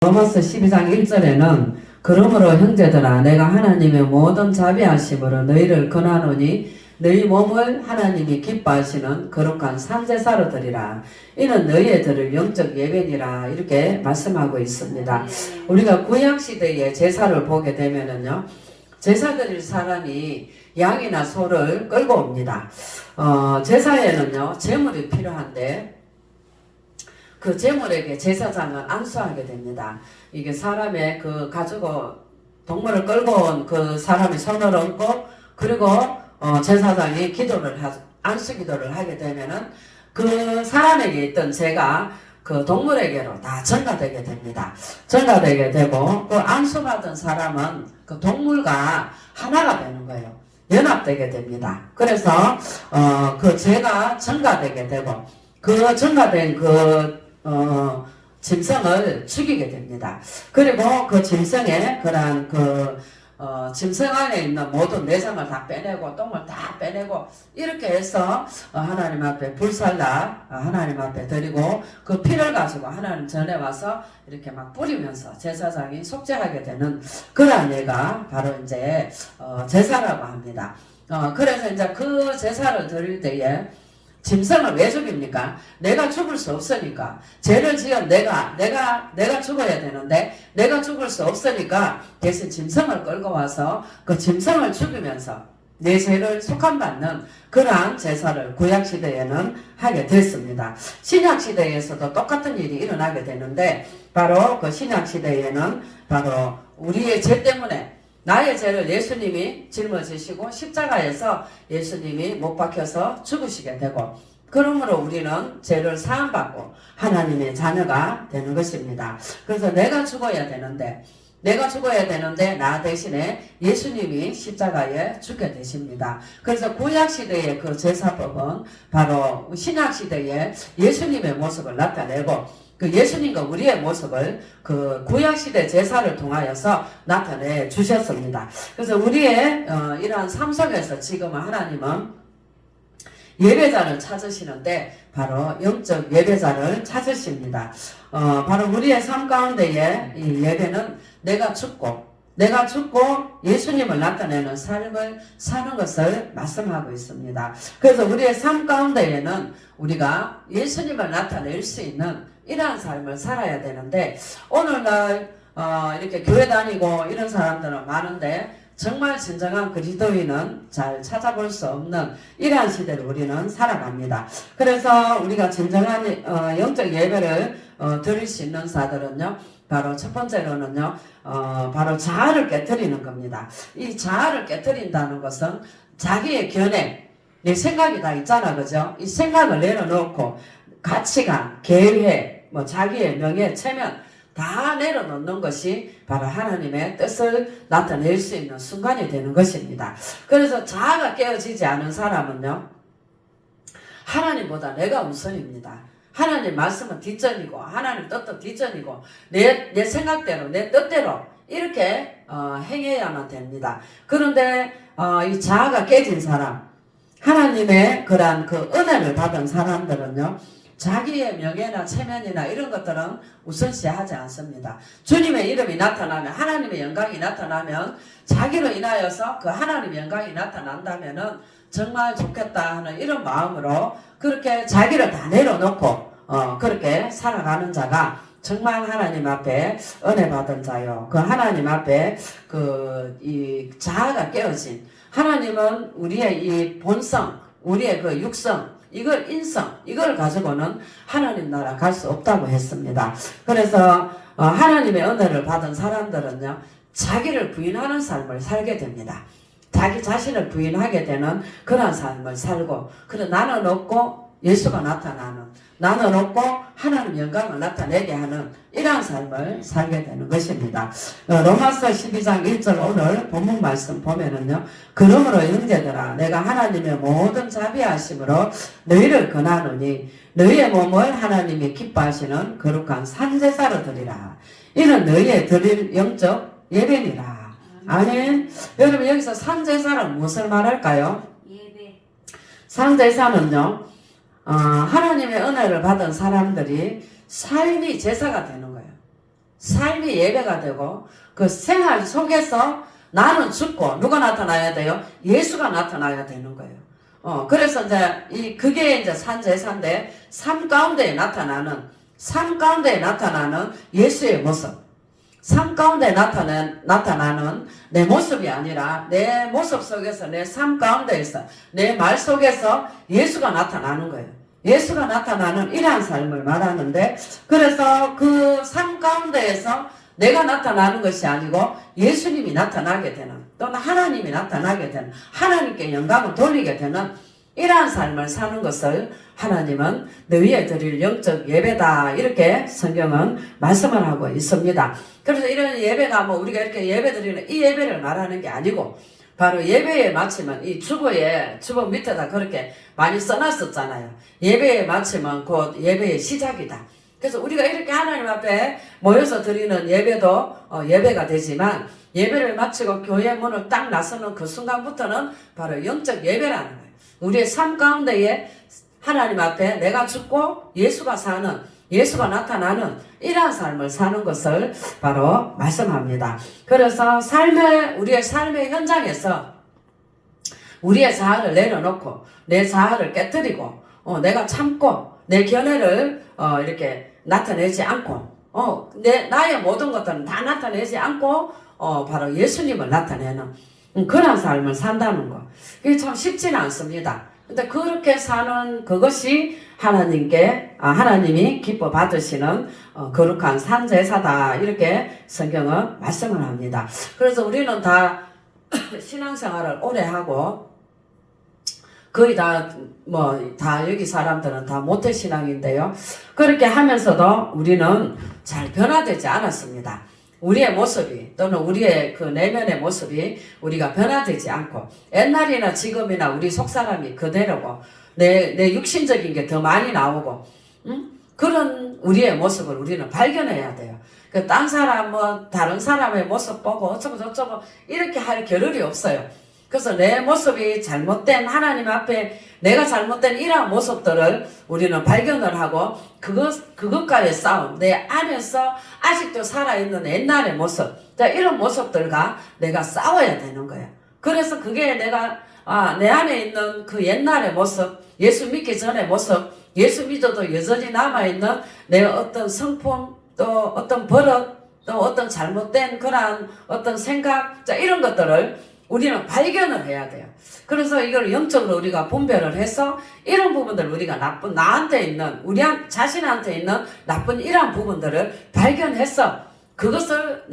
로마서 12장 1절에는 그러므로 형제들아 내가 하나님의 모든 자비하심으로 너희를 권하노니 너희 몸을 하나님이 기뻐하시는 거룩한 산제사로 드리라. 이는 너희의 드릴 영적 예배니라. 이렇게 말씀하고 있습니다. 우리가 구약시대의 제사를 보게 되면은요, 제사 드릴 사람이 양이나 소를 끌고 옵니다. 제사에는요 제물이 필요한데 그 제물에게 제사장은 안수하게 됩니다. 이게 사람의 그 가지고 동물을 끌고 온 그 사람이 손을 얹고 그리고 제사장이 안수 기도를 하게 되면은 그 사람에게 있던 죄가 그 동물에게로 다 전가되게 됩니다. 전가되게 되고 그 안수받은 사람은 그 동물과 하나가 되는 거예요. 연합되게 됩니다. 그래서 그 죄가 전가되게 되고 그 전가된 짐승을 죽이게 됩니다. 그리고 그 짐승에 그러한 짐승 안에 있는 모든 내장을 다 빼내고 똥을 다 빼내고 이렇게 해서 하나님 앞에 불살라 하나님 앞에 드리고 그 피를 가지고 하나님 전에 와서 이렇게 막 뿌리면서 제사장이 속죄하게 되는 그러한 예가 바로 이제 제사라고 합니다. 그래서 이제 그 제사를 드릴 때에 짐승을 왜 죽입니까? 내가 죽을 수 없으니까. 죄를 지은 내가 죽어야 되는데 내가 죽을 수 없으니까 대신 짐승을 끌고 와서 그 짐승을 죽이면서 내 죄를 속함받는 그러한 제사를 구약시대에는 하게 됐습니다. 신약시대에서도 똑같은 일이 일어나게 되는데 바로 그 신약시대에는 바로 우리의 죄 때문에 나의 죄를 예수님이 짊어지시고 십자가에서 예수님이 못 박혀서 죽으시게 되고 그러므로 우리는 죄를 사함받고 하나님의 자녀가 되는 것입니다. 그래서 내가 죽어야 되는데 나 대신에 예수님이 십자가에 죽게 되십니다. 그래서 구약시대의 그 제사법은 바로 신약시대에 예수님의 모습을 나타내고 그 예수님과 우리의 모습을 그 구약시대 제사를 통하여서 나타내 주셨습니다. 그래서 우리의 이러한 삶 속에서 지금은 하나님은 예배자를 찾으시는데 바로 영적 예배자를 찾으십니다. 바로 우리의 삶 가운데에 이 예배는 내가 죽고 예수님을 나타내는 삶을 사는 것을 말씀하고 있습니다. 그래서 우리의 삶 가운데에는 우리가 예수님을 나타낼 수 있는 이러한 삶을 살아야 되는데 오늘날 이렇게 교회 다니고 이런 사람들은 많은데 정말 진정한 그리스도인은 잘 찾아볼 수 없는 이러한 시대를 우리는 살아갑니다. 그래서 우리가 진정한 영적 예배를 드릴 수 있는 자들은요, 바로 첫 번째로는요, 바로 자아를 깨트리는 겁니다. 이 자아를 깨트린다는 것은 자기의 견해, 내 생각이 다 있잖아, 그죠? 이 생각을 내려놓고 가치관, 계획, 자기의 명예, 체면 다 내려놓는 것이 바로 하나님의 뜻을 나타낼 수 있는 순간이 되는 것입니다. 그래서 자아가 깨어지지 않은 사람은요, 하나님보다 내가 우선입니다. 하나님 말씀은 뒷전이고 하나님 뜻도 뒷전이고 내 생각대로 내 뜻대로 이렇게 행해야만 됩니다. 그런데 이 자아가 깨진 사람, 하나님의 그러한 그 은혜를 받은 사람들은요, 자기의 명예나 체면이나 이런 것들은 우선시하지 않습니다. 주님의 이름이 나타나면, 하나님의 영광이 나타나면, 자기로 인하여서 그 하나님의 영광이 나타난다면은 정말 좋겠다 하는 이런 마음으로 그렇게 자기를 다 내려놓고 그렇게 살아가는 자가 정말 하나님 앞에 은혜 받은 자요. 그 하나님 앞에 이 자아가 깨어진, 하나님은 우리의 이 본성, 우리의 그 육성, 이걸 가지고는 하나님 나라 갈 수 없다고 했습니다. 그래서 하나님의 은혜를 받은 사람들은요, 자기를 부인하는 삶을 살게 됩니다. 자기 자신을 부인하게 되는 그런 삶을 살고, 그래 나는 없고 예수가 나타나는, 나는 없고 하나님 영광을 나타내게 하는 이러한 삶을 살게 되는 것입니다. 로마서 12장 1절 오늘 본문 말씀 보면은요, 그러므로 형제들아 내가 하나님의 모든 자비하심으로 너희를 권하노니 너희의 몸을 하나님이 기뻐하시는 거룩한 산제사로 드리라. 이는 너희의 드릴 영적 예배니라. 아멘. 여러분 여기서 산제사는 무엇을 말할까요? 예배. 산제사는요, 하나님의 은혜를 받은 사람들이 삶이 제사가 되는 거예요. 삶이 예배가 되고 그 생활 속에서 나는 죽고 누가 나타나야 돼요? 예수가 나타나야 되는 거예요. 그래서 이제 그게 이제 산제사인데 삶 가운데 나타나는 예수의 모습. 삶 가운데 나타나는 내 모습이 아니라 내 모습 속에서 내 삶 가운데에서 내 말 속에서 예수가 나타나는 거예요. 예수가 나타나는 이러한 삶을 말하는데 그래서 그 삶 가운데에서 내가 나타나는 것이 아니고 예수님이 나타나게 되는 또는 하나님이 나타나게 되는 하나님께 영광을 돌리게 되는 이러한 삶을 사는 것을 하나님은 너희에 드릴 영적 예배다 이렇게 성경은 말씀을 하고 있습니다. 그래서 이런 예배가 뭐 우리가 이렇게 예배 드리는 이 예배를 말하는 게 아니고 바로 예배의 마침은 이 주보 밑에다 그렇게 많이 써놨었잖아요. 예배의 마침은 곧 예배의 시작이다. 그래서 우리가 이렇게 하나님 앞에 모여서 드리는 예배도 예배가 되지만 예배를 마치고 교회 문을 딱 나서는 그 순간부터는 바로 영적 예배라는 거예요. 우리의 삶 가운데에 하나님 앞에 내가 죽고 예수가 나타나는 이러한 삶을 사는 것을 바로 말씀합니다. 그래서 우리의 삶의 현장에서 우리의 자아를 내려놓고 내 자아를 깨뜨리고 내가 참고 내 견해를 이렇게 나타내지 않고 나의 모든 것들은 다 나타내지 않고 바로 예수님을 나타내는 그런 삶을 산다는 거. 그게 참 쉽지는 않습니다. 근데 그렇게 사는 그것이 하나님이 기뻐 받으시는 거룩한 산제사다 이렇게 성경은 말씀을 합니다. 그래서 우리는 다 신앙생활을 오래 하고 거의 다 여기 사람들은 다 모태신앙인데요. 그렇게 하면서도 우리는 잘 변화되지 않았습니다. 우리의 모습이 또는 우리의 그 내면의 모습이 우리가 변화되지 않고 옛날이나 지금이나 우리 속사람이 그대로고 내 육신적인 게 더 많이 나오고 그런 우리의 모습을 우리는 발견해야 돼요. 그 딴 사람 다른 사람의 모습 보고 어쩌고 저쩌고 이렇게 할 겨를이 없어요. 그래서 내 모습이 잘못된 하나님 앞에 내가 잘못된 이러한 모습들을 우리는 발견을 하고 그것과의 싸움, 내 안에서 아직도 살아있는 옛날의 모습, 이런 모습들과 내가 싸워야 되는 거예요. 그래서 그게 내가 내 안에 있는 그 옛날의 모습, 예수 믿기 전의 모습, 예수 믿어도 여전히 남아있는 내 어떤 성품, 또 어떤 버릇, 또 어떤 잘못된 그런 어떤 생각, 이런 것들을 우리는 발견을 해야 돼요. 그래서 이걸 영적으로 우리가 분별을 해서 이런 부분들 우리가 나한테 있는, 우리 자신한테 있는 나쁜 이러한 부분들을 발견해서 그것을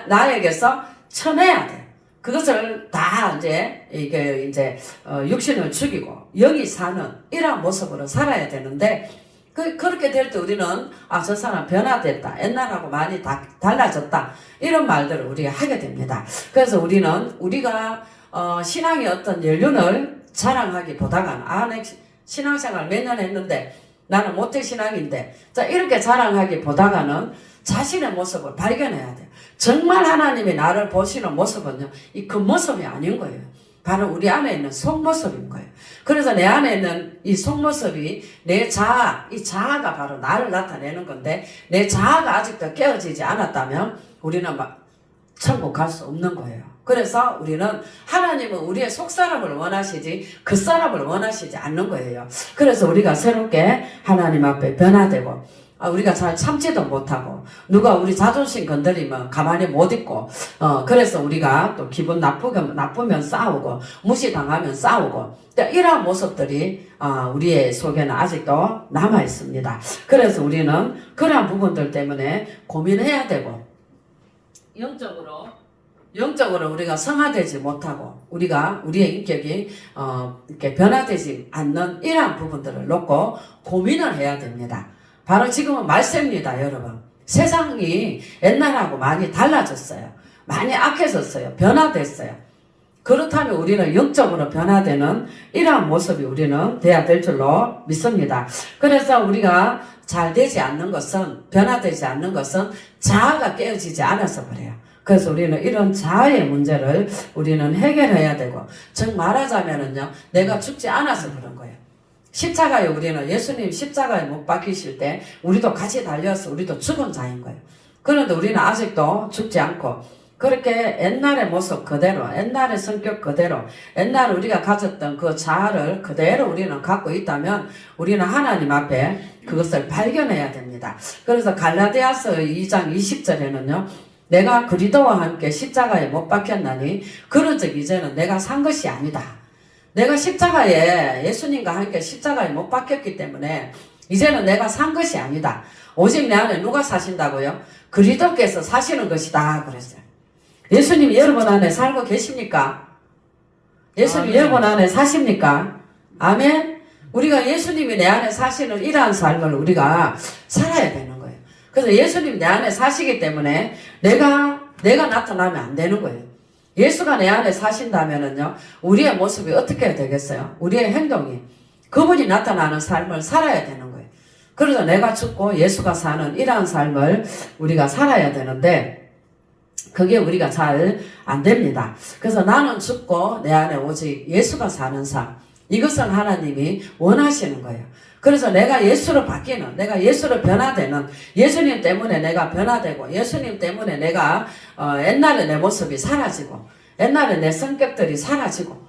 나에게서 쳐내야 돼요. 그것을 다 이제 육신을 죽이고 영이 사는 이러한 모습으로 살아야 되는데 그렇게 될 때 우리는 저 사람 변화됐다. 옛날하고 많이 달라졌다. 이런 말들을 우리가 하게 됩니다. 그래서 우리가 신앙의 어떤 연륜을 자랑하기보다는 내 신앙생활 몇 년 했는데 나는 모태신앙인데 이렇게 자랑하기보다는 자신의 모습을 발견해야 돼요. 정말 하나님이 나를 보시는 모습은요, 이 겉모습이 아닌 거예요. 바로 우리 안에 있는 속모습인 거예요. 그래서 내 안에 있는 이 속모습이 내 자아, 이 자아가 바로 나를 나타내는 건데 내 자아가 아직도 깨어지지 않았다면 우리는 천국 갈 수 없는 거예요. 그래서 하나님은 우리의 속사람을 원하시지 겉사람을 원하시지 않는 거예요. 그래서 우리가 새롭게 하나님 앞에 변화되고 우리가 잘 참지도 못하고 누가 우리 자존심 건드리면 가만히 못 있고 그래서 우리가 또 기분 나쁘면 싸우고 무시당하면 싸우고 이러한 모습들이 우리의 속에는 아직도 남아 있습니다. 그래서 우리는 그러한 부분들 때문에 고민해야 되고 영적으로 우리가 성화되지 못하고 우리의 인격이 이렇게 변화되지 않는 이러한 부분들을 놓고 고민을 해야 됩니다. 바로 지금은 말세입니다, 여러분. 세상이 옛날하고 많이 달라졌어요. 많이 악해졌어요. 변화됐어요. 그렇다면 우리는 영적으로 변화되는 이러한 모습이 우리는 돼야 될 줄로 믿습니다. 그래서 우리가 잘 되지 않는 것은, 변화되지 않는 것은 자아가 깨어지지 않아서 그래요. 그래서 우리는 이런 자아의 문제를 우리는 해결해야 되고, 즉 말하자면은요, 내가 죽지 않아서 그런 거예요. 우리는 예수님 십자가에 못 박히실 때 우리도 같이 달려서 우리도 죽은 자인 거예요. 그런데 우리는 아직도 죽지 않고 그렇게 옛날의 모습 그대로, 옛날의 성격 그대로, 옛날 우리가 가졌던 그 자아를 그대로 우리는 갖고 있다면 우리는 하나님 앞에 그것을 발견해야 됩니다. 그래서 갈라디아서 2장 20절에는요. 내가 그리스도와 함께 십자가에 못 박혔나니 그런즉 이제는 내가 산 것이 아니다. 내가 십자가에 예수님과 함께 십자가에 못 박혔기 때문에 이제는 내가 산 것이 아니다. 오직 내 안에 누가 사신다고요? 그리스도께서 사시는 것이다 그랬어요. 예수님 여러분 안에 살고 계십니까? 예수님 여러분 안에 사십니까? 아멘. 우리가 예수님이 내 안에 사시는 이러한 삶을 우리가 살아야 되는 거예요. 그래서 예수님 내 안에 사시기 때문에 내가 나타나면 안 되는 거예요. 예수가 내 안에 사신다면은요, 우리의 모습이 어떻게 되겠어요? 우리의 행동이 그분이 나타나는 삶을 살아야 되는 거예요. 그래서 내가 죽고 예수가 사는 이러한 삶을 우리가 살아야 되는데 그게 우리가 잘 안 됩니다. 그래서 나는 죽고 내 안에 오직 예수가 사는 삶, 이것은 하나님이 원하시는 거예요. 그래서 내가 예수로 바뀌는, 내가 예수로 변화되는, 예수님 때문에 내가 변화되고 예수님 때문에 내가 옛날에 내 모습이 사라지고 옛날에 내 성격들이 사라지고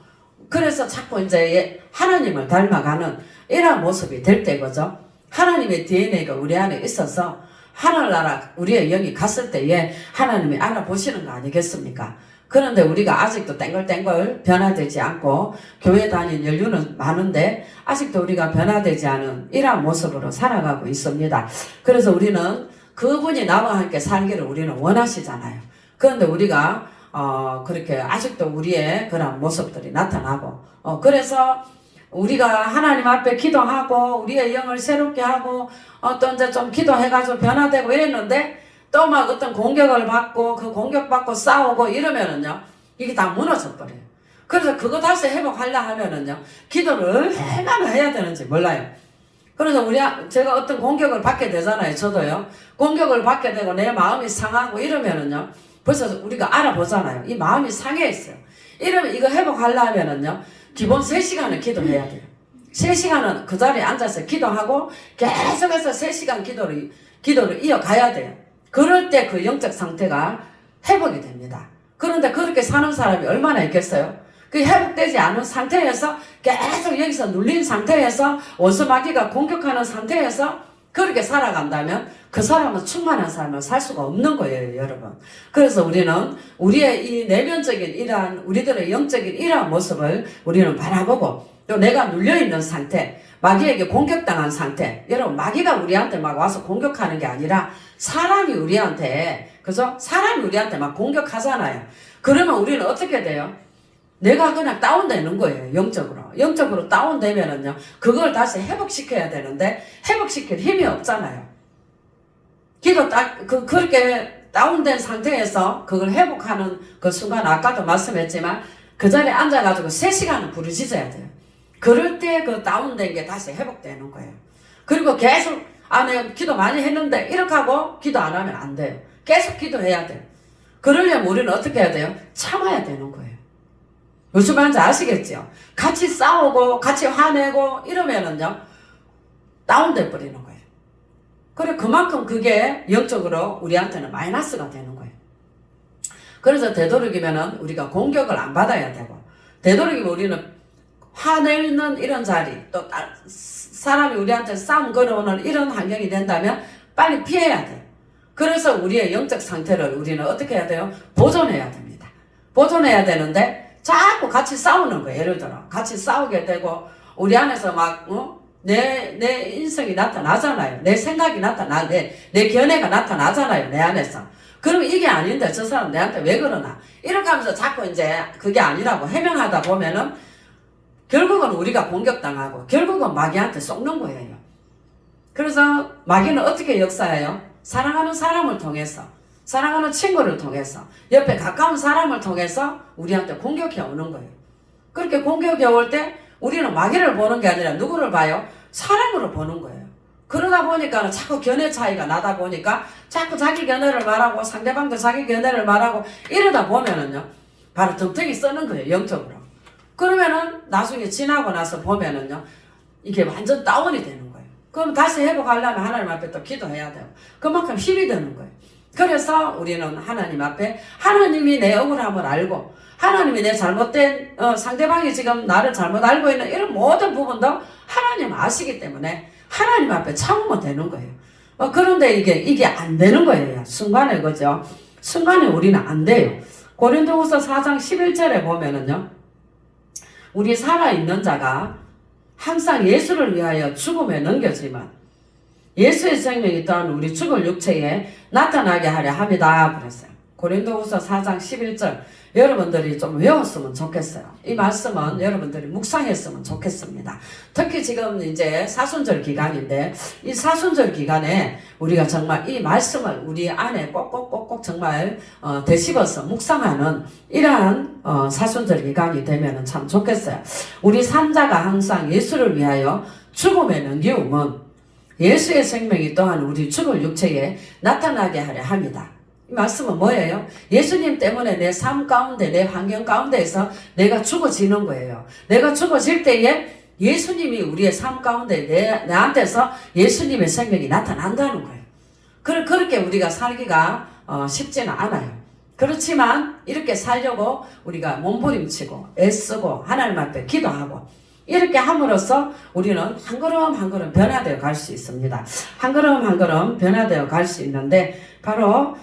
그래서 자꾸 이제 하나님을 닮아가는 이런 모습이 될 때 거죠. 하나님의 DNA가 우리 안에 있어서 하늘나라 우리의 영이 갔을 때에 하나님이 알아보시는 거 아니겠습니까? 그런데 우리가 아직도 땡글땡글 변화되지 않고 교회 다닌 연륜은 많은데 아직도 우리가 변화되지 않은 이러한 모습으로 살아가고 있습니다. 그래서 우리는 그분이 나와 함께 살기를 우리는 원하시잖아요. 그런데 우리가 그렇게 아직도 우리의 그런 모습들이 나타나고 그래서 우리가 하나님 앞에 기도하고 우리의 영을 새롭게 하고 또 이제 좀 기도해가지고 변화되고 이랬는데 또 막 어떤 공격을 받고 그 공격받고 싸우고 이러면은요 이게 다 무너져 버려요. 그래서 그거 다시 회복하려 하면은요 기도를 얼마나 해야 되는지 몰라요. 그래서 제가 어떤 공격을 받게 되잖아요. 저도요. 공격을 받게 되고 내 마음이 상하고 이러면은요 벌써 우리가 알아보잖아요. 이 마음이 상해 있어요. 이러면 이거 회복하려면은요 기본 3시간은 기도해야 돼요. 3시간은 그 자리에 앉아서 기도하고 계속해서 3시간 기도를 이어가야 돼요. 그럴 때 그 영적 상태가 회복이 됩니다. 그런데 그렇게 사는 사람이 얼마나 있겠어요? 그 회복되지 않은 상태에서 계속 여기서 눌린 상태에서 원수마귀가 공격하는 상태에서 그렇게 살아간다면 그 사람은 충만한 삶을 살 수가 없는 거예요, 여러분. 그래서 우리는 우리의 이 내면적인 이러한 우리들의 영적인 이러한 모습을 우리는 바라보고 또 내가 눌려있는 상태, 마귀에게 공격당한 상태. 여러분 마귀가 우리한테 막 와서 공격하는 게 아니라 사람이 우리한테 그죠? 사람이 우리한테 막 공격하잖아요. 그러면 우리는 어떻게 돼요? 내가 그냥 다운되는 거예요. 영적으로 다운되면은요 그걸 다시 회복시켜야 되는데 회복시킬 힘이 없잖아요. 그렇게 다운된 상태에서 그걸 회복하는 그 순간 아까도 말씀했지만 그 자리에 앉아가지고 3시간은 부르짖어야 돼요. 그럴 때 그 다운된 게 다시 회복되는 거예요. 그리고 계속 내가 기도 많이 했는데 이렇게 하고 기도 안 하면 안 돼요. 계속 기도해야 돼요. 그러려면 우리는 어떻게 해야 돼요? 참아야 되는 거예요. 무슨 말인지 아시겠죠? 같이 싸우고 같이 화내고 이러면은요 다운돼 버리는 거예요. 그래 그만큼 그게 영적으로 우리한테는 마이너스가 되는 거예요. 그래서 되도록이면은 우리가 공격을 안 받아야 되고 되도록이면 우리는 화내는 이런 자리 또 사람이 우리한테 싸움 걸어오는 이런 환경이 된다면 빨리 피해야 돼요. 그래서 우리의 영적 상태를 우리는 어떻게 해야 돼요? 보존해야 됩니다. 보존해야 되는데 자꾸 같이 싸우는 거예요. 예를 들어 같이 싸우게 되고 우리 안에서 막 내 인성이 나타나잖아요. 내 생각이 내 견해가 나타나잖아요. 내 안에서. 그러면 이게 아닌데 저 사람 내한테 왜 그러나 이렇게 하면서 자꾸 이제 그게 아니라고 해명하다 보면은 결국은 우리가 공격당하고 결국은 마귀한테 속는 거예요. 그래서 마귀는 어떻게 역사해요? 사랑하는 사람을 통해서 사랑하는 친구를 통해서 옆에 가까운 사람을 통해서 우리한테 공격해 오는 거예요. 그렇게 공격해 올 때 우리는 마귀를 보는 게 아니라 누구를 봐요? 사람으로 보는 거예요. 그러다 보니까 자꾸 견해 차이가 나다 보니까 자꾸 자기 견해를 말하고 상대방도 자기 견해를 말하고 이러다 보면은요 바로 덤태기 쓰는 거예요. 영적으로. 그러면은 나중에 지나고 나서 보면은요 이게 완전 다운이 되는 거예요. 그럼 다시 회복하려면 하나님 앞에 또 기도해야 돼요. 그만큼 힘이 드는 거예요. 그래서 우리는 하나님 앞에 하나님이 내 억울함을 알고 하나님이 내 잘못된 상대방이 지금 나를 잘못 알고 있는 이런 모든 부분도 하나님 아시기 때문에 하나님 앞에 참으면 되는 거예요. 그런데 이게 안 되는 거예요. 순간에 그죠? 순간에 우리는 안 돼요. 고린도후서 4장 11절에 보면은요. 우리 살아있는 자가 항상 예수를 위하여 죽음에 넘겨지만 예수의 생명이 또한 우리 죽을 육체에 나타나게 하려 함이다 그랬어요. 고린도후서 4장 11절 여러분들이 좀 외웠으면 좋겠어요. 이 말씀은 여러분들이 묵상했으면 좋겠습니다. 특히 지금 이제 사순절 기간인데 이 사순절 기간에 우리가 정말 이 말씀을 우리 안에 꼭꼭꼭꼭 정말 되씹어서 묵상하는 이러한 사순절 기간이 되면 참 좋겠어요. 우리 산자가 항상 예수를 위하여 죽음에 넘기움은 예수의 생명이 또한 우리 죽을 육체에 나타나게 하려 합니다. 이 말씀은 뭐예요? 예수님 때문에 내 삶 가운데 내 환경 가운데에서 내가 죽어지는 거예요. 내가 죽어질 때에 예수님이 우리의 삶 가운데 내한테서 예수님의 생명이 나타난다는 거예요. 그렇게 우리가 살기가 쉽지는 않아요. 그렇지만 이렇게 살려고 우리가 몸부림치고 애쓰고 하나님 앞에 기도하고 이렇게 함으로써 우리는 한 걸음 한 걸음 변화되어 갈 수 있습니다. 한 걸음 한 걸음 변화되어 갈 수 있는데 바로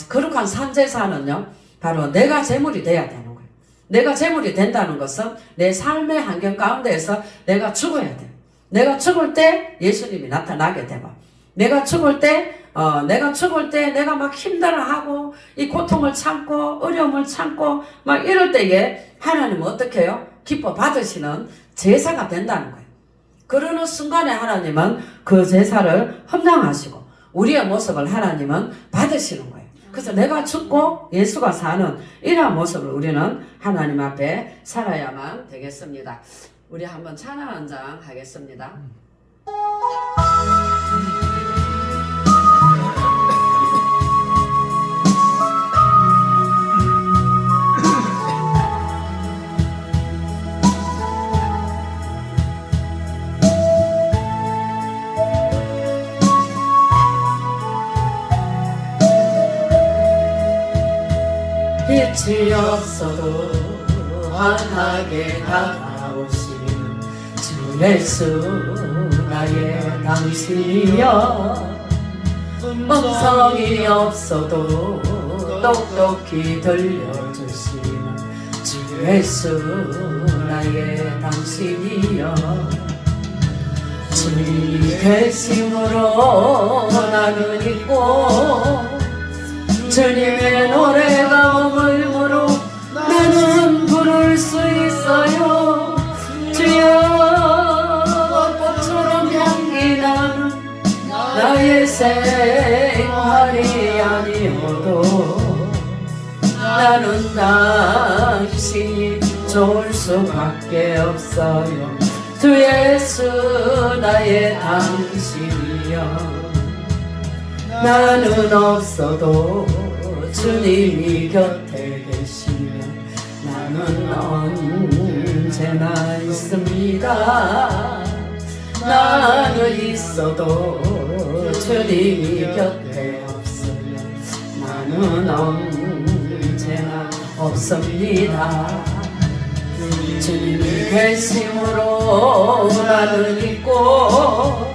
거룩한 산제사는요. 바로 내가 제물이 돼야 되는 거예요. 내가 제물이 된다는 것은 내 삶의 환경 가운데에서 내가 죽어야 돼요. 내가 죽을 때 예수님이 나타나게 되고 내가 죽을 때 내가 막 힘들어하고 이 고통을 참고 어려움을 참고 막 이럴 때에 하나님은 어떻게 해요? 기뻐 받으시는 제사가 된다는 거예요. 그러는 순간에 하나님은 그 제사를 헌장하시고 우리의 모습을 하나님은 받으시는 거예요. 그래서 내가 죽고 예수가 사는 이러한 모습을 우리는 하나님 앞에 살아야만 되겠습니다. 우리 한번 찬양 한 장 하겠습니다. 빛이 없어도 환하게 다가오시는 주 예수 나의 당신이여 음성이 없어도 똑똑히 들려주시는 주 예수 나의 당신이여 주님이 계심으로 나는 있고 주님의 노래가 머물므로 나는 부를 수 있어요. 주여 꽃처럼 향기 나는 나의 생활이 아니어도 나는 당신이 좋을 수밖에 없어요. 주 예수 나의 당신이여 나는 없어도 주님이 곁에 계시면 나는 언제나 있습니다. 나는 있어도 주님이 곁에 없으면 나는 언제나 없습니다. 주님이 계심으로 나는 있고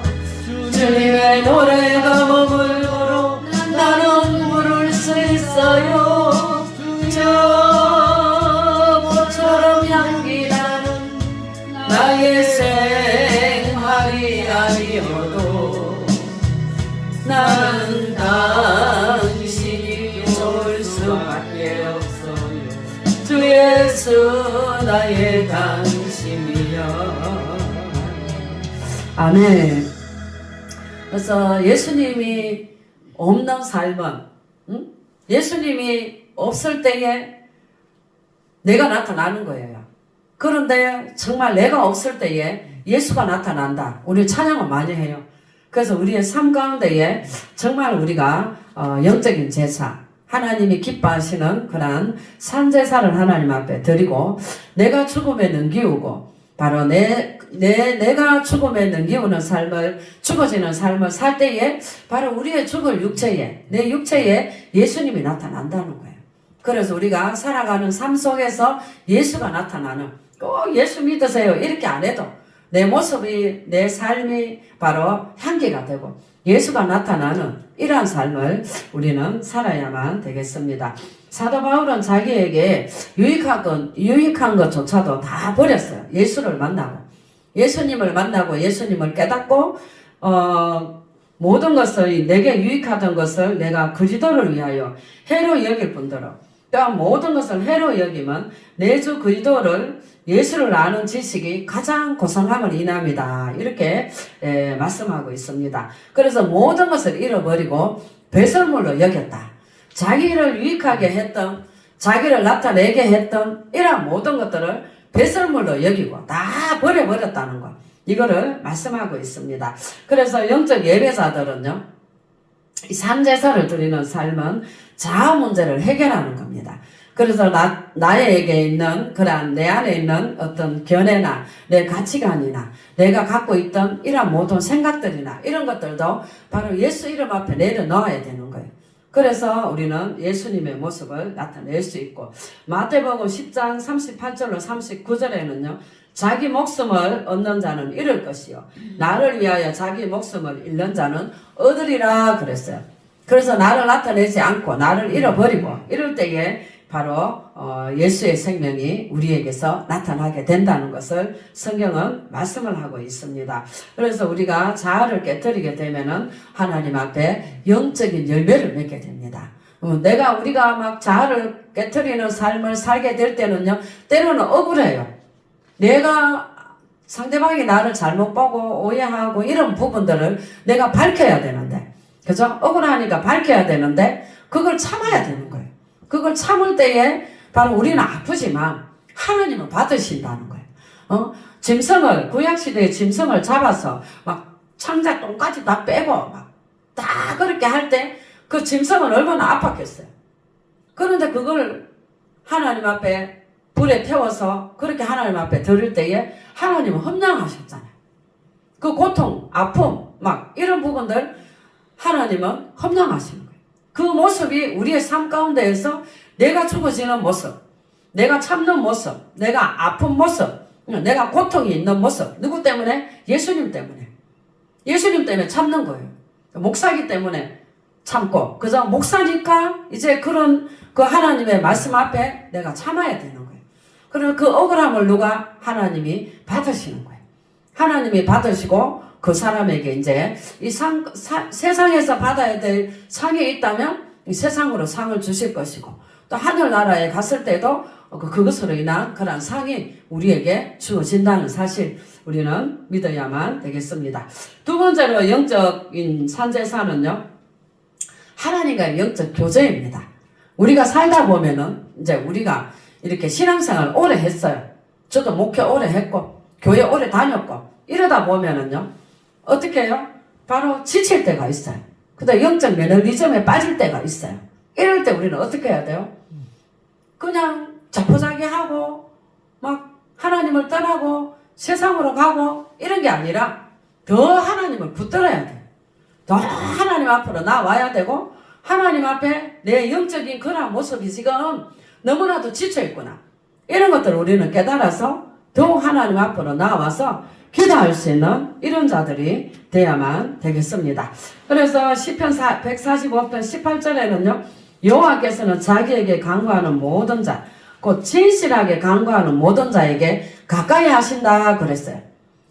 주님의 노래가 머물므로 나는 부를 수 있어요. 저 꽃처럼 향기 나는 나의 생활이 아니어도 나는 당신이 좋을 수밖에 없어요. 주 예수 나의 당신이여. 아멘. 그래서 예수님이 없는 삶은 예수님이 없을 때에 내가 나타나는 거예요. 그런데 정말 내가 없을 때에 예수가 나타난다. 우리 찬양을 많이 해요. 그래서 우리의 삶 가운데에 정말 우리가 영적인 제사 하나님이 기뻐하시는 그러한 산제사를 하나님 앞에 드리고 내가 죽음에 넘기우고 바로 내 내가 죽음에 넘기우는 삶을, 죽어지는 삶을 살 때에 바로 우리의 죽을 육체에, 내 육체에 예수님이 나타난다는 거예요. 그래서 우리가 살아가는 삶 속에서 예수가 나타나는, 꼭 예수 믿으세요 이렇게 안 해도 내 모습이, 내 삶이 바로 향기가 되고 예수가 나타나는 이러한 삶을 우리는 살아야만 되겠습니다. 사도 바울은 자기에게 유익한 것조차도 다 버렸어요. 예수를 만나고, 예수님을 만나고, 예수님을 깨닫고, 모든 것을, 내게 유익하던 것을 내가 그리스도를 위하여 해로 여길 뿐더러, 또한 모든 것을 해로 여기면 내 주 그리스도를, 예수를 아는 지식이 가장 고상함을 인합니다. 이렇게 말씀하고 있습니다. 그래서 모든 것을 잃어버리고 배설물로 여겼다. 자기를 유익하게 했던, 자기를 나타내게 했던 이러한 모든 것들을 배설물로 여기고 다 버려버렸다는 것, 이거를 말씀하고 있습니다. 그래서 영적 예배자들은요, 이 산제사를 드리는 삶은 자아 문제를 해결하는 겁니다. 그래서 나에게 있는, 그러한 내 안에 있는 어떤 견해나 내 가치관이나 내가 갖고 있던 이런 모든 생각들이나 이런 것들도 바로 예수 이름 앞에 내려놓아야 되는 거예요. 그래서 우리는 예수님의 모습을 나타낼 수 있고, 마태복음 10장 38절로 39절에는요, 자기 목숨을 얻는 자는 잃을 것이요 나를 위하여 자기 목숨을 잃는 자는 얻으리라 그랬어요. 그래서 나를 나타내지 않고 나를 잃어버리고 이럴 때에 바로 예수의 생명이 우리에게서 나타나게 된다는 것을 성경은 말씀을 하고 있습니다. 그래서 우리가 자아를 깨뜨리게 되면은 하나님 앞에 영적인 열매를 맺게 됩니다. 우리가 막 자아를 깨뜨리는 삶을 살게 될 때는요, 때로는 억울해요. 내가 상대방이 나를 잘못 보고 오해하고 이런 부분들을 내가 밝혀야 되는데, 그죠? 억울하니까 밝혀야 되는데 그걸 참아야 되는 거예요. 그걸 참을 때에 바로 우리는 아프지만 하나님은 받으신다는 거예요. 짐승을, 구약시대의 짐승을 잡아서 막 창자똥까지 다 빼고 막 다 그렇게 할 때 그 짐승은 얼마나 아팠겠어요. 그런데 그걸 하나님 앞에 불에 태워서 그렇게 하나님 앞에 드릴 때에 하나님은 험량하셨잖아요. 그 고통, 아픔, 막 이런 부분들 하나님은 험량하시는 거예요. 그 모습이 우리의 삶 가운데에서 내가 죽어지는 모습, 내가 참는 모습, 내가 아픈 모습, 내가 고통이 있는 모습, 누구 때문에? 예수님 때문에. 예수님 때문에 참는 거예요. 목사기 때문에 참고, 그저 목사니까 이제 그런 그 하나님의 말씀 앞에 내가 참아야 되는 거예요. 그러면 그 억울함을 하나님이 받으시는 거예요. 하나님이 받으시고 그 사람에게 이제 이 세상에서 받아야 될 상이 있다면 이 세상으로 상을 주실 것이고, 또 하늘나라에 갔을 때도 그것으로 인한 그런 상이 우리에게 주어진다는 사실 우리는 믿어야만 되겠습니다. 두 번째로 영적인 산제사는요, 하나님과의 영적 교제입니다. 우리가 살다 보면은 이제 우리가 이렇게 신앙생활 오래 했어요. 저도 목회 오래 했고 교회 오래 다녔고 이러다 보면은요, 어떻게 해요? 바로 지칠 때가 있어요. 그다음 영적 매너리즘에 빠질 때가 있어요. 이럴 때 우리는 어떻게 해야 돼요? 그냥 자포자기하고 막 하나님을 떠나고 세상으로 가고 이런 게 아니라 더 하나님을 붙들어야 돼요. 더 하나님 앞으로 나와야 되고, 하나님 앞에 내 영적인 그런 모습이 지금 너무나도 지쳐있구나, 이런 것들을 우리는 깨달아서 더욱 하나님 앞으로 나와서 기도할 수 있는 이런 자들이 되어야만 되겠습니다. 그래서 시편 145편 18절에는요, 여호와께서는 자기에게 간구하는 모든 자, 곧 진실하게 간구하는 모든 자에게 가까이 하신다 그랬어요.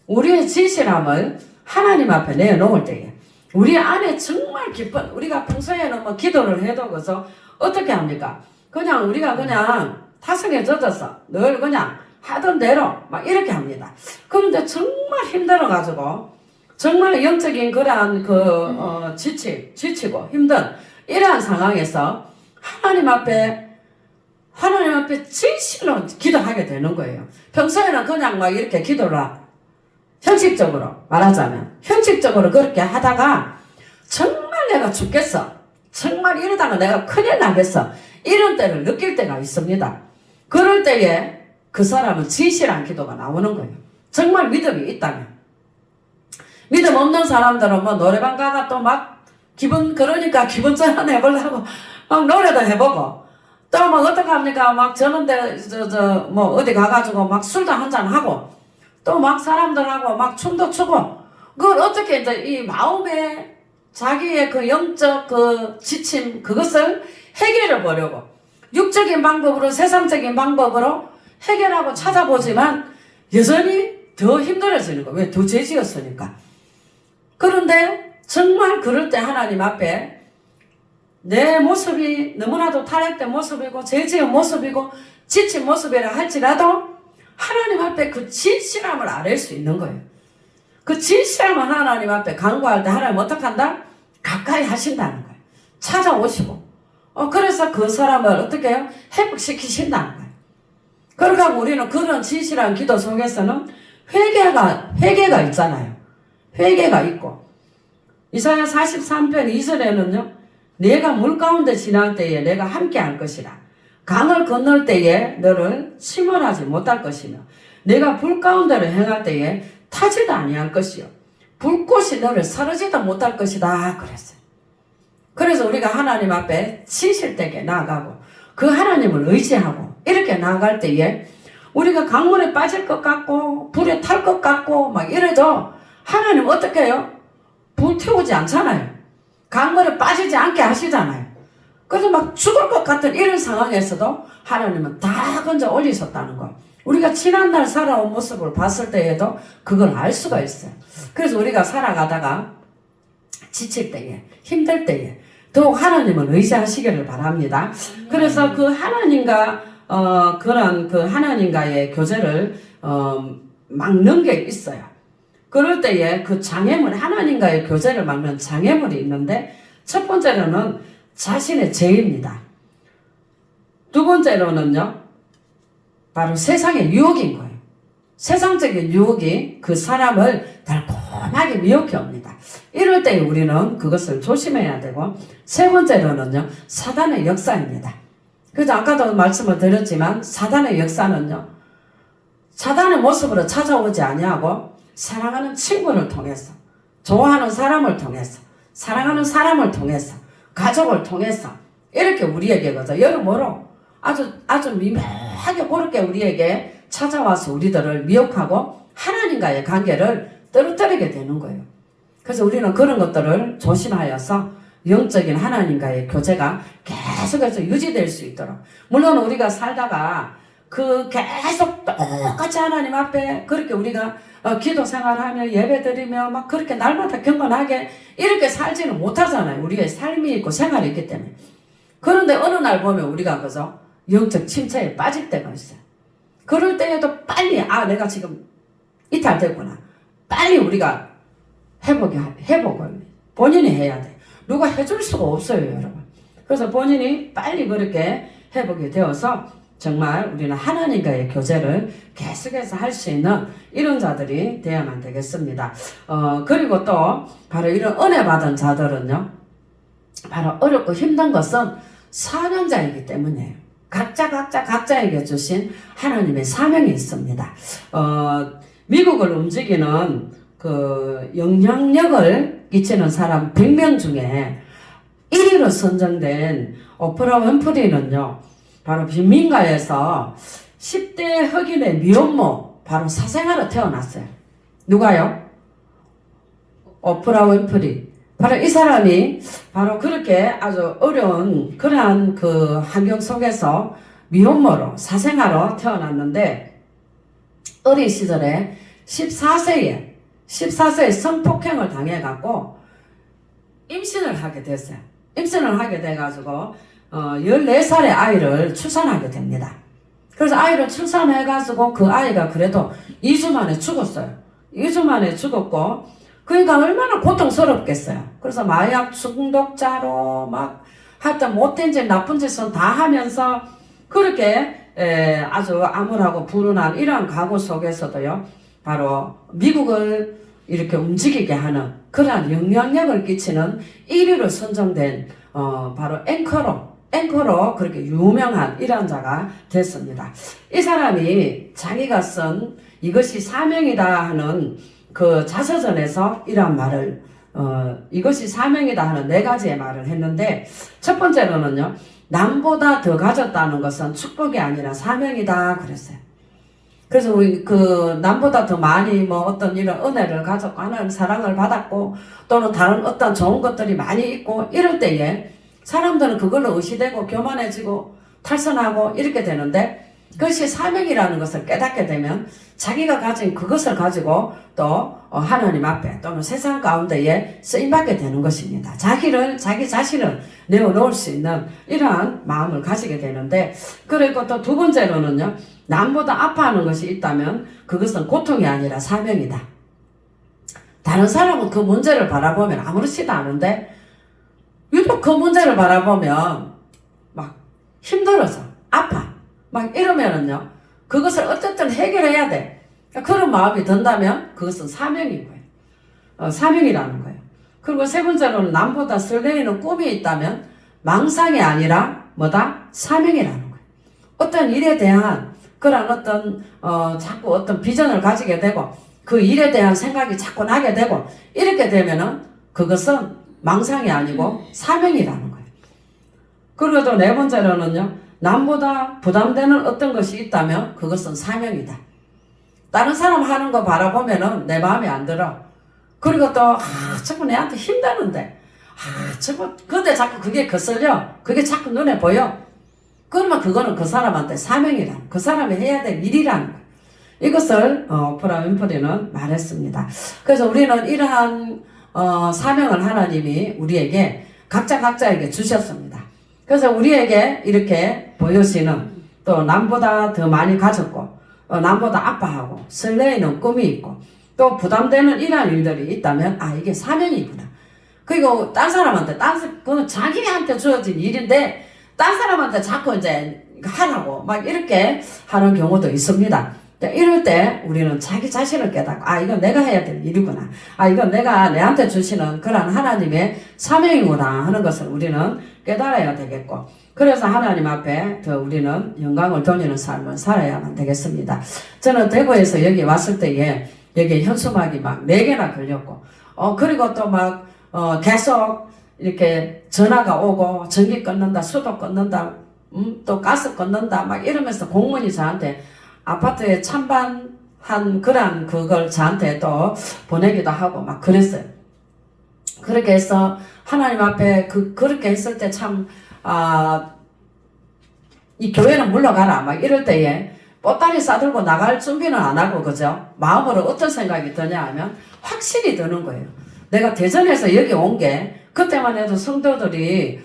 우리의 진실함을 하나님 앞에 내놓을 때에 우리 안에 정말 기쁜, 우리가 평소에는 뭐 기도를 해도 그래서 어떻게 합니까? 그냥 우리가 그냥 타성에 젖어서 늘 그냥 하던 대로 막 이렇게 합니다. 그런데 정말 힘들어가지고 정말 영적인 그러한 지치고 힘든 이러한 상황에서 하나님 앞에 진실로 기도하게 되는 거예요. 평소에는 그냥 막 이렇게 기도를 형식적으로 말하자면 형식적으로 그렇게 하다가 정말 내가 죽겠어, 정말 이러다가 내가 큰일 나겠어, 이런 때를 느낄 때가 있습니다. 그럴 때에 그 사람은 진실한 기도가 나오는 거예요. 정말 믿음이 있다면. 믿음 없는 사람들은 뭐 노래방 가가 또 막 그러니까 기분 전환 해보려고 막 노래도 해보고 또 뭐 어떡합니까? 막 저런데 뭐 어디 가가지고 막 술도 한잔 하고 또 막 사람들하고 막 춤도 추고 그걸 어떻게 이제 이 마음에 자기의 그 영적 그 지침 그것을 해결해 보려고 육적인 방법으로 세상적인 방법으로 해결하고 찾아보지만 여전히 더 힘들어지는 거예요. 왜? 더 죄지었으니까. 그런데 정말 그럴 때 하나님 앞에 내 모습이 너무나도 타락된 모습이고 죄지은 모습이고 지친 모습이라 할지라도 하나님 앞에 그 진실함을 알을 수 있는 거예요. 그 진실함을 하나님 앞에 간구할 때 하나님 어떻게 한다? 가까이 하신다는 거예요. 찾아오시고 그래서 그 사람을 어떻게 해요? 회복시키신다는 거예요. 그러니까 우리는 그런 진실한 기도 속에서는 회개가 있잖아요. 회개가 있고 이사야 43편 2절에는요. 내가 물 가운데 지날 때에 내가 함께 할 것이라. 강을 건널 때에 너를 침몰하지 못할 것이며 내가 불 가운데로 행할 때에 타지도 아니할 것이요 불꽃이 너를 사르지도 못할 것이다 그랬어요. 그래서 우리가 하나님 앞에 진실되게 나아가고 그 하나님을 의지하고 이렇게 나아갈 때에 우리가 강물에 빠질 것 같고 불에 탈 것 같고 막 이래도 하나님 어떻게 해요? 불태우지 않잖아요. 강물에 빠지지 않게 하시잖아요. 그래서 막 죽을 것 같은 이런 상황에서도 하나님은 다 건져 올리셨다는 거. 우리가 지난날 살아온 모습을 봤을 때에도 그걸 알 수가 있어요. 그래서 우리가 살아가다가 지칠 때에 힘들 때에 더욱 하나님을 의지하시기를 바랍니다. 그래서 그 하나님과 그런 그 하나님과의 교제를 막는 게 있어요. 그럴 때에 그 장애물, 하나님과의 교제를 막는 장애물이 있는데 첫 번째로는 자신의 죄입니다. 두 번째로는요, 바로 세상의 유혹인 거예요. 세상적인 유혹이 그 사람을 달콤하게 미혹해 옵니다. 이럴 때 우리는 그것을 조심해야 되고, 세 번째로는요, 사단의 역사입니다. 그래서 아까도 말씀을 드렸지만, 사단의 역사는요, 사단의 모습으로 찾아오지 아니하고, 사랑하는 친구를 통해서, 좋아하는 사람을 통해서, 사랑하는 사람을 통해서, 가족을 통해서, 이렇게 우리에게 그죠. 여러모로 아주 미묘하게 그렇게 우리에게 찾아와서 우리들을 미혹하고 하나님과의 관계를 떨어뜨리게 되는 거예요. 그래서 우리는 그런 것들을 조심하여서 영적인 하나님과의 교제가 계속해서 유지될 수 있도록. 물론 우리가 살다가 그 계속 똑같이 하나님 앞에 그렇게 우리가 기도 생활하며 예배 드리며 막 그렇게 날마다 경건하게 이렇게 살지는 못하잖아요. 우리의 삶이 있고 생활이 있기 때문에. 그런데 어느 날 보면 우리가 그죠? 영적 침체에 빠질 때가 있어요. 그럴 때에도 빨리 내가 지금 이탈됐구나. 빨리 우리가 회복을 본인이 해야 돼. 누가 해줄 수가 없어요, 여러분. 그래서 본인이 빨리 그렇게 회복이 되어서 정말 우리는 하나님과의 교제를 계속해서 할 수 있는 이런 자들이 되어야만 되겠습니다. 그리고 또 바로 이런 은혜 받은 자들은요, 바로 어렵고 힘든 것은 사명자이기 때문이에요. 각자에게 주신 하나님의 사명이 있습니다. 미국을 움직이는 그 영향력을 끼치는 사람 100명 중에 1위로 선정된 오프라 윈프리는요, 바로 빈민가에서 10대 흑인의 미혼모, 바로 사생아로 태어났어요. 누가요? 오프라 윈프리. 바로 이 사람이 바로 그렇게 아주 어려운 그러한 그 환경 속에서 미혼모로 사생아로 태어났는데 어린 시절에 14세에 성폭행을 당해갖고 임신을 하게 됐어요. 임신을 하게 돼가지고 14살의 아이를 출산하게 됩니다. 그래서 아이를 출산해가지고 그 아이가 그래도 2주 만에 죽었어요. 2주 만에 죽었고 그러니까 얼마나 고통스럽겠어요. 그래서 마약 중독자로 막 하여튼 못된 짓 나쁜 짓은 다 하면서 그렇게 아주 암울하고 불운한 이러한 각오 속에서도요, 바로 미국을 이렇게 움직이게 하는 그러한 영향력을 끼치는 1위로 선정된 바로 앵커로 그렇게 유명한 이런 자가 됐습니다. 이 사람이 자기가 쓴 이것이 사명이다 하는 그 자서전에서 이런 말을 이것이 사명이다 하는 4가지의 말을 했는데, 첫 번째로는요, 남보다 더 가졌다는 것은 축복이 아니라 사명이다 그랬어요. 그래서 우리 그 남보다 더 많이 뭐 어떤 이런 은혜를 가졌고 하나님 사랑을 받았고 또는 다른 어떤 좋은 것들이 많이 있고 이럴 때에 사람들은 그걸로 의시되고 교만해지고 탈선하고 이렇게 되는데, 그것이 사명이라는 것을 깨닫게 되면 자기가 가진 그것을 가지고 또 하나님 앞에 또는 세상 가운데에 쓰임받게 되는 것입니다. 자기 자신을 내어놓을 수 있는 이러한 마음을 가지게 되는데, 그리고 또 두 번째로는요, 남보다 아파하는 것이 있다면 그것은 고통이 아니라 사명이다. 다른 사람은 그 문제를 바라보면 아무렇지도 않은데 유독 그 문제를 바라보면 막 힘들어서 아파 막 이러면은요, 그것을 어쨌든 해결해야 돼. 그런 마음이 든다면 그것은 사명인 거예요. 사명이라는 거예요. 그리고 세 번째로는 남보다 설레이는 꿈이 있다면 망상이 아니라 뭐다? 사명이라는 거예요. 어떤 일에 대한 그런 어떤 자꾸 어떤 비전을 가지게 되고 그 일에 대한 생각이 자꾸 나게 되고 이렇게 되면은 그것은 망상이 아니고 사명이라는 거예요. 그리고 또 네 번째로는요, 남보다 부담되는 어떤 것이 있다면 그것은 사명이다. 다른 사람 하는 거 바라보면은 내 마음에 안 들어. 그리고 또 저거 내한테 힘드는데 저거 근데 자꾸 그게 거슬려. 그게 자꾸 눈에 보여. 그러면 그거는 그 사람한테 사명이라, 그 사람이 해야 될 일이라는 거예요. 이것을 오프라 윈프리는 말했습니다. 그래서 우리는 이러한 사명을 하나님이 우리에게 각자에게 주셨습니다. 그래서 우리에게 이렇게 보여지는, 또 남보다 더 많이 가졌고 남보다 아파하고 설레이는 꿈이 있고 또 부담되는 이러한 일들이 있다면 이게 사명이구나. 그리고 딴 사람한테 그 자기한테 주어진 일인데 딴 사람한테 자꾸 이제 하라고 막 이렇게 하는 경우도 있습니다. 이럴 때 우리는 자기 자신을 깨닫고 이건 내가 해야 될 일이구나, 이건 내가 내한테 주시는 그런 하나님의 사명이구나 하는 것을 우리는 깨달아야 되겠고, 그래서 하나님 앞에 더 우리는 영광을 돌리는 삶을 살아야만 되겠습니다. 저는 대구에서 여기 왔을 때에 여기 현수막이 막 4개나 걸렸고 그리고 또 막 계속 이렇게 전화가 오고 전기 끊는다, 수도 끊는다, 또 가스 끊는다 막 이러면서 공문이 저한테 아파트에 찬반한 그걸 저한테 또 보내기도 하고 막 그랬어요. 그렇게 해서 하나님 앞에 그렇게 했을 때 참 이 교회는 물러가라 막 이럴 때에 보따리 싸들고 나갈 준비는 안 하고, 그죠? 마음으로 어떤 생각이 드냐 하면 확신이 드는 거예요. 내가 대전에서 여기 온 게 그때만 해도 성도들이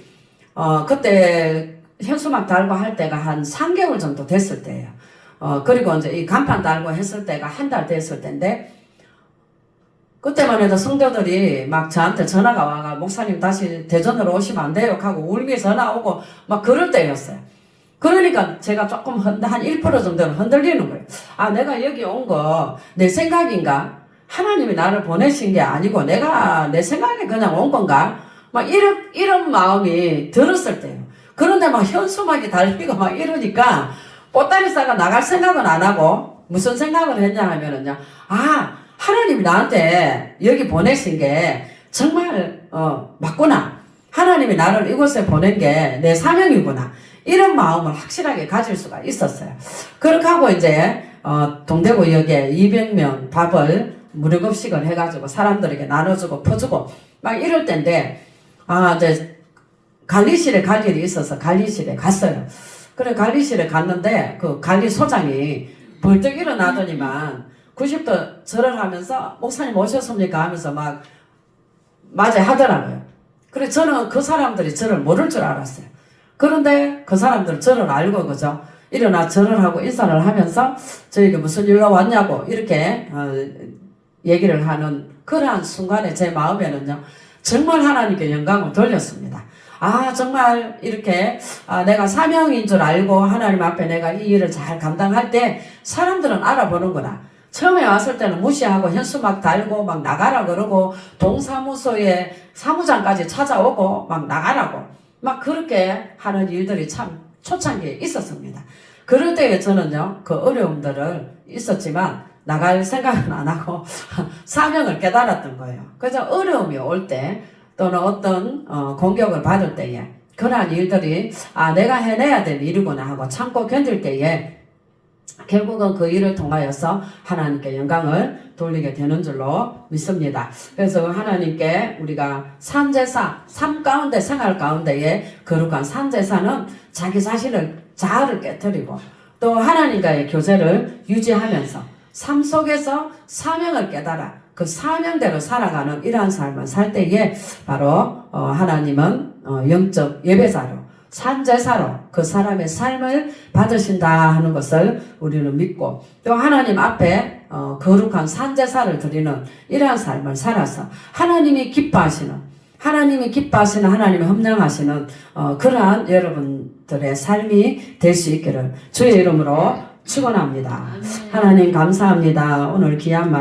그때 현수막 달고 할 때가 한 3개월 정도 됐을 때예요. 그리고 이제 이 간판 달고 했을 때가 한 달 됐을 때인데, 그때만 해도 성도들이 막 저한테 전화가 와가 목사님 다시 대전으로 오시면 안 돼요 하고 울며 전화 오고 막 그럴 때였어요. 그러니까 제가 조금 한 1% 정도는 흔들리는 거예요. 내가 여기 온 거 내 생각인가? 하나님이 나를 보내신 게 아니고 내가 내 생각에 그냥 온 건가? 막 이런 마음이 들었을 때요. 그런데 막 현수막이 달리고 막 이러니까 보따리 싸가 나갈 생각은 안 하고 무슨 생각을 했냐 하면은요, 하나님이 나한테 여기 보내신 게 정말 맞구나. 하나님이 나를 이곳에 보낸 게 내 사명이구나. 이런 마음을 확실하게 가질 수가 있었어요. 그렇게 하고 이제 동대구역에 200명 밥을 무료급식을 해가지고 사람들에게 나눠주고 퍼주고 막 이럴 때인데, 이제 관리실에 갈 일이 있어서 관리실에 갔어요. 그래 관리실에 갔는데 그 관리소장이 벌떡 일어나더니만 90도 절을 하면서 목사님 오셨습니까 하면서 막 맞이하더라고요. 그래 저는 그 사람들이 저를 모를 줄 알았어요. 그런데 그 사람들은 저를 알고, 그죠? 일어나 절을 하고 인사를 하면서 저에게 무슨 일로 왔냐고 이렇게 얘기를 하는 그러한 순간에 제 마음에는요, 정말 하나님께 영광을 돌렸습니다. 정말 이렇게 내가 사명인 줄 알고 하나님 앞에 내가 이 일을 잘 감당할 때 사람들은 알아보는구나. 처음에 왔을 때는 무시하고 현수막 달고 막 나가라 그러고 동사무소에 사무장까지 찾아오고 막 나가라고 막 그렇게 하는 일들이 참 초창기에 있었습니다. 그럴 때에 저는요, 그 어려움들을 있었지만 나갈 생각은 안 하고 사명을 깨달았던 거예요. 그래서 어려움이 올 때 또는 어떤 공격을 받을 때에 그러한 일들이 내가 해내야 될 일이구나 하고 참고 견딜 때에 결국은 그 일을 통하여서 하나님께 영광을 돌리게 되는 줄로 믿습니다. 그래서 하나님께 우리가 산제사, 삶 가운데 생활 가운데에 거룩한 산제사는 자기 자신을 자아를 깨뜨리고 또 하나님과의 교제를 유지하면서 삶 속에서 사명을 깨달아 그 사명대로 살아가는 이러한 삶을 살 때에 바로 하나님은 영적 예배자로 산제사로 그 사람의 삶을 받으신다 하는 것을 우리는 믿고 또 하나님 앞에 거룩한 산제사를 드리는 이러한 삶을 살아서 하나님이 기뻐하시는 하나님의 협량하시는 그러한 여러분들의 삶이 될 수 있기를 주의 이름으로 축원합니다. 하나님 감사합니다. 오늘 귀한 말